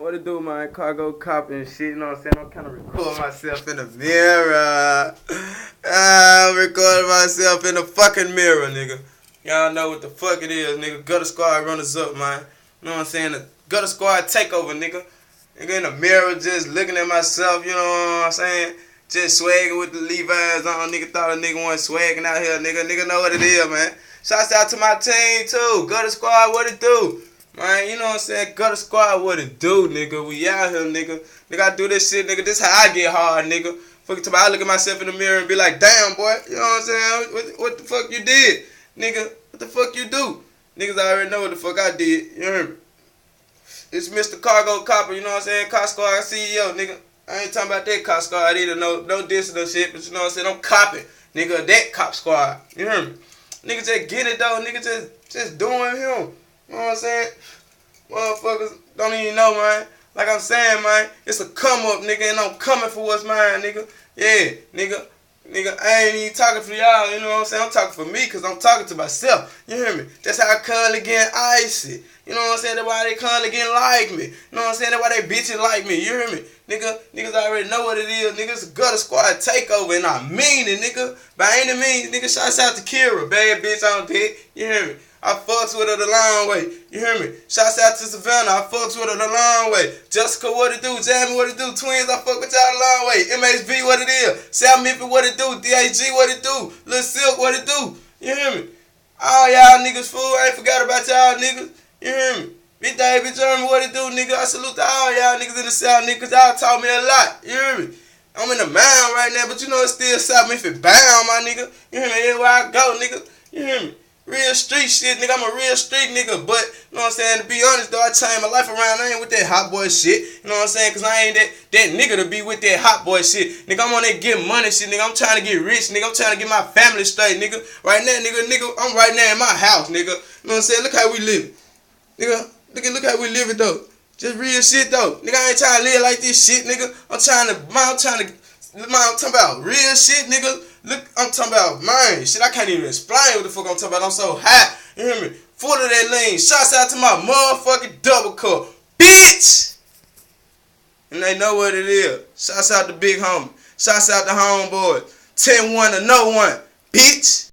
What it do, man? Cargo cop and shit, you know what I'm saying? I'm kind of recording myself in the mirror. I'm recording myself in the fucking mirror, nigga. Y'all know what the fuck it is, nigga. Gutter Squad runners up, man. You know what I'm saying? The Gutter Squad takeover, nigga. Nigga in the mirror just looking at myself, you know what I'm saying? Just swagging with the Levi's on. Nigga thought a nigga wasn't swagging out here, nigga. Nigga know what it is, man. Shouts out to my team, too. Gutter Squad, what it do? Man, you know what I'm saying? Gutter Squad, what it do, nigga? We out here, nigga. Nigga, I do this shit, nigga. This how I get hard, nigga. Fuck it, I look at myself in the mirror and be like, damn, boy. You know what I'm saying? What the fuck you did? Nigga, what the fuck you do? Niggas already know what the fuck I did. You heard me? It's Mr. Cargo Copper, you know what I'm saying? Cop Squad CEO, nigga. I ain't talking about that Cop Squad either. No dissing no shit, but you know what I'm saying? I'm copping, nigga, that Cop Squad. You hear me? Nigga just get it, though. Nigga just doing him. You know what I'm saying? Motherfuckers don't even know, man. Like I'm saying, man, it's a come up, nigga, and I'm coming for what's mine, nigga. Yeah, nigga. Nigga, I ain't even talking for y'all, you know what I'm saying? I'm talking for me, because I'm talking to myself. You hear me? That's how I currently getting icy. You know what I'm saying? That's why they currently getting like me. You know what I'm saying? That's why they bitches like me. You hear me? Niggas already know what it is. Nigga, it's a Gutter Squad takeover, and I mean it, nigga. By any means, nigga, shouts out to Kira. Bad bitch on dick. You hear me? I fucks with her the long way. You hear me? Shouts out to Savannah. I fucks with her the long way. Jessica, what it do? Jamie, what it do? Twins, I fuck with y'all the long way. MHB, what it is? Sam Miffy, what it do? DAG, what it do? Lil Silk, what it do? You hear me? All y'all niggas, fool. I ain't forgot about y'all niggas. You hear me? Big Dave, Big German, what it do, nigga? I salute to all y'all niggas in the South, nigga, cause y'all taught me a lot. You hear me? I'm in the mound right now, but you know it's still South Memphis bound, my nigga. You hear me? Everywhere I go, nigga. You hear me? Real street shit, nigga. I'm a real street nigga. But, you know what I'm saying? To be honest, though, I changed my life around. I ain't with that hot boy shit. You know what I'm saying? Because I ain't that nigga to be with that hot boy shit. Nigga, I'm on that get money shit, nigga. I'm trying to get rich, nigga. I'm trying to get my family straight, nigga. Right now, nigga, I'm right now in my house, nigga. You know what I'm saying? Look how we live. Nigga, look how we living, though. Just real shit, though. Nigga, I ain't trying to live like this shit, nigga. I'm talking about real shit, nigga. Look, I'm talking about, man, shit, I can't even explain what the fuck I'm talking about. I'm so hot. You hear me? Full of that lean. Shouts out to my motherfucking double cup. Bitch! And they know what it is. Shouts out to Big Homie. Shouts out to Homeboy. 10-1 to no one. Bitch!